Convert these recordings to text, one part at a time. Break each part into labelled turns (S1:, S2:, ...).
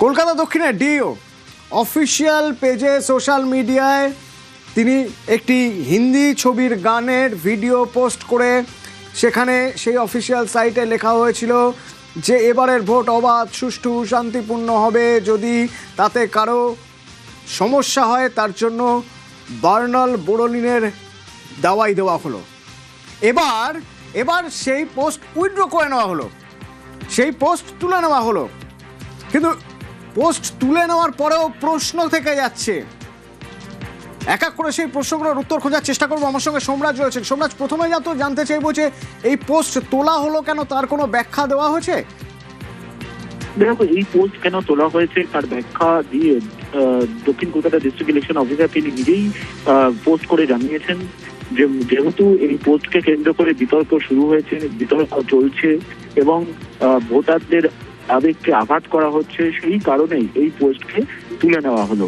S1: কলকাতা দক্ষিণের deo official পেজে social মিডিয়ায় তিনি একটি হিন্দি ছবির গানের ভিডিও পোস্ট করে সেখানে সেই অফিসিয়াল সাইটে লেখা হয়েছিল যে এবারের ভোট অবাধ, সুষ্ঠু, শান্তিপূর্ণ হবে। যদি তাতে কারো সমস্যা হয় তার জন্য বার্নাল বোরোলিনের দাওয়াই দেওয়া হলো। এবার সেই পোস্ট উইথড্র করে নেওয়া হলো, সেই পোস্ট তুলে নেওয়া হলো। কিন্তু পোস্ট তুলে নেওয়ার পরেও প্রশ্ন থেকে যাচ্ছে। এক এক করে সেই প্রশ্নগুলোর উত্তর খোঁজার চেষ্টা করবো। আমার সঙ্গে সোমরাজ রয়েছেন। সোমরাজ, প্রথমে জানতে চাইবো যে এই পোস্ট তোলা হলো কেন, তার কোনো ব্যাখ্যা দেওয়া হয়েছে?
S2: দেখো, এই পোস্ট কেন তোলা হয়েছে তার ব্যাখ্যা দিয়ে দক্ষিণ কলকাতা ডিস্ট্রিক্ট ইলেকশন অফিসার তিনি নিজেই পোস্ট করে জানিয়েছেন যে যেহেতু এই পোস্টকে কেন্দ্র করে বিতর্ক শুরু হয়েছে, বিতর্ক চলছে এবং ভোটারদের আবেগকে আঘাত করা হচ্ছে, সেই কারণেই এই পোস্টকে তুলে নেওয়া হলো।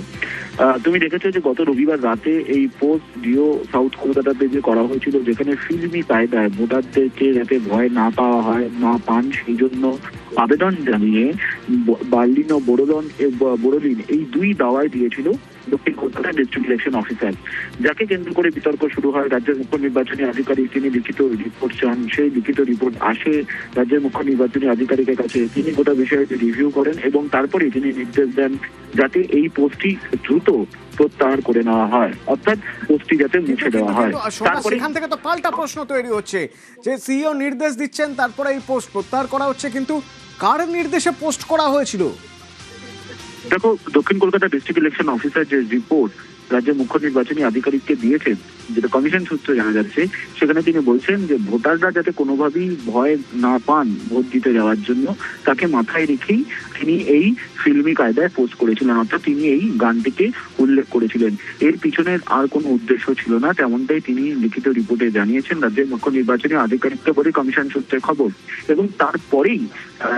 S2: তুমি দেখেছো যে গত রবিবার রাতে এই পোস্ট ডিও সাউথ কলকাতা পেজে করা হয়েছিল, যেখানে ফিল্মি কায়দায় ভোটারদেরকে যাতে ভয় না পাওয়া হয়, না পান, সেই জন্য আবেদন জানিয়ে বার্লিন ও বোরোলিন এই দুই দাওয়াই দিয়েছিল দক্ষিণ কলকাতা ডিস্ট্রিক্ট ইলেকশন অফিসার, যাকে কেন্দ্র করে বিতর্ক শুরু হয়। রাজ্যের মুখ্য নির্বাচনী আধিকারিক তিনি লিখিত রিপোর্ট চান, সেই লিখিত রিপোর্ট আসে রাজ্যের মুখ্য নির্বাচনী আধিকারিকের কাছে। তিনি গোটা বিষয়টি রিভিউ করেন এবং তারপরে তিনি নির্দেশ দেন যাতে এই পোস্টটি দ্রুত প্রত্যাহার করে নেওয়া হয়, অর্থাৎ পোস্টটি যাতে মুছে দেওয়া হয়।
S1: তারপরে এখান থেকে তো পাল্টা প্রশ্ন তৈরি হচ্ছে যে সিইও নির্দেশ দিচ্ছেন, তারপরে এই পোস্ট প্রত্যাহার করা হচ্ছে, কিন্তু কার নির্দেশে পোস্ট করা হয়েছিল?
S2: দেখো, দক্ষিণ কলকাতা ডিস্ট্রিক্ট ইলেকশন অফিসার যে রিপোর্ট রাজ্যের মুখ্য নির্বাচনী আধিকারিককে দিয়েছেন, যেটা কমিশন সূত্রে জানা যাচ্ছে, সেখানে তিনি বলছেন যে ভোটাররা যাতে কোনোভাবেই ভয় না পান ভোট দিতে যাওয়ার জন্য, তাকে মাথায় রেখেই তিনি এই ফিল্মি কায়দায় পোস্ট করেছিলেন, অর্থাৎ তিনি এই গানটিকে উল্লেখ করেছিলেন। এর পিছনের আর কোনো উদ্দেশ্য ছিল না, তেমনটাই তিনি লিখিত রিপোর্টে জানিয়েছেন রাজ্যের মুখ্য নির্বাচনী আধিকারিককে বলে কমিশন সূত্রে খবর। এবং তারপরেই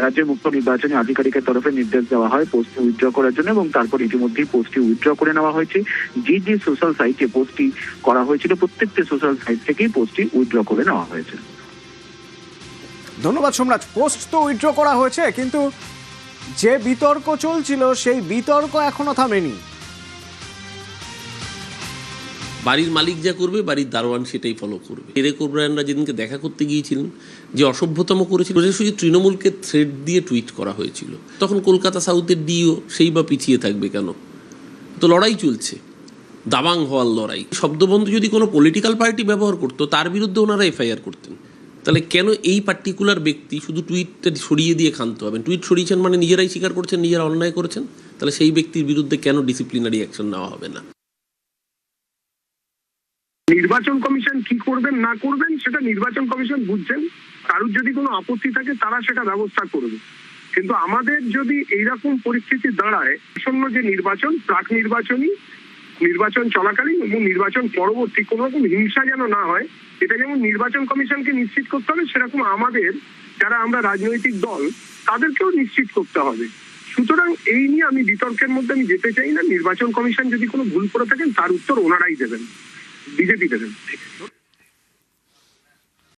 S2: রাজ্যের মুখ্য নির্বাচনী আধিকারিকের তরফে নির্দেশ দেওয়া হয় পোস্টটি উইথড্র করার জন্য, এবং তারপর ইতিমধ্যেই পোস্টটি উইথড্র করে নেওয়া হয়েছে। যে যে সোশ্যাল সাইটে পোস্টটি করা হয়েছিল প্রত্যেকটি সোশ্যাল সাইট থেকেই পোস্টটি উইথড্র করে নেওয়া হয়েছে।
S1: ধন্যবাদ সোমরাজ। পোস্ট তো উইথড্র করা হয়েছে, কিন্তু যে বিতর্ক চলছিল সেই বিতর্ক এখনো থামেনি।
S3: বাড়ির মালিক যা করবে বাড়ির দারোয়ান সেটাই ফলো করবে। এরেক ওব্রায়েনরা যেদিনকে দেখা করতে গিয়েছিলেন, যে অসভ্যতম করেছিল, সোজাসুজি তৃণমূলকে থ্রেড দিয়ে টুইট করা হয়েছিল। তখন কলকাতা সাউথের ডিও সেই বা পিছিয়ে থাকবে কেন? তো লড়াই চলছে, দাবাং হওয়ার লড়াই। শব্দবন্ধ যদি কোনো পলিটিক্যাল পার্টি ব্যবহার করতো তার বিরুদ্ধে ওনারা এফআইআর করতেন। তাহলে কেন এই পার্টিকুলার ব্যক্তি শুধু টুইটটা সরিয়ে দিয়ে ক্ষান্ত হবেন? টুইট সরিয়েছেন মানে নিজেরাই স্বীকার করছেন নিজেরা অন্যায় করেছেন, তাহলে সেই ব্যক্তির বিরুদ্ধে কেন ডিসিপ্লিনারি অ্যাকশন নেওয়া হবে না?
S4: নির্বাচন কমিশন কি করবেন না করবেন সেটা নির্বাচন কমিশন বুঝছেন। কারোর যদি কোনো আপত্তি থাকে তারা সেটা ব্যবস্থা করবে। কিন্তু আমাদের যদি এইরকম পরিস্থিতি দাঁড়ায়, আসন্ন যে নির্বাচন, প্রাক নির্বাচনী, নির্বাচন চলাকালীন এবং নির্বাচন পরবর্তী কোনো রকম হিংসা যেন না হয়, এটা যেমন নির্বাচন কমিশনকে নিশ্চিত করতে হবে, সেরকম আমাদের যারা আমরা রাজনৈতিক দল তাদেরকেও নিশ্চিত করতে হবে। সুতরাং এই নিয়ে আমি বিতর্কের মধ্যে আমি যেতে চাই না। নির্বাচন কমিশন যদি কোনো ভুল করে থাকেন তার উত্তর ওনারাই দেবেন, বিজেপি দেবেন।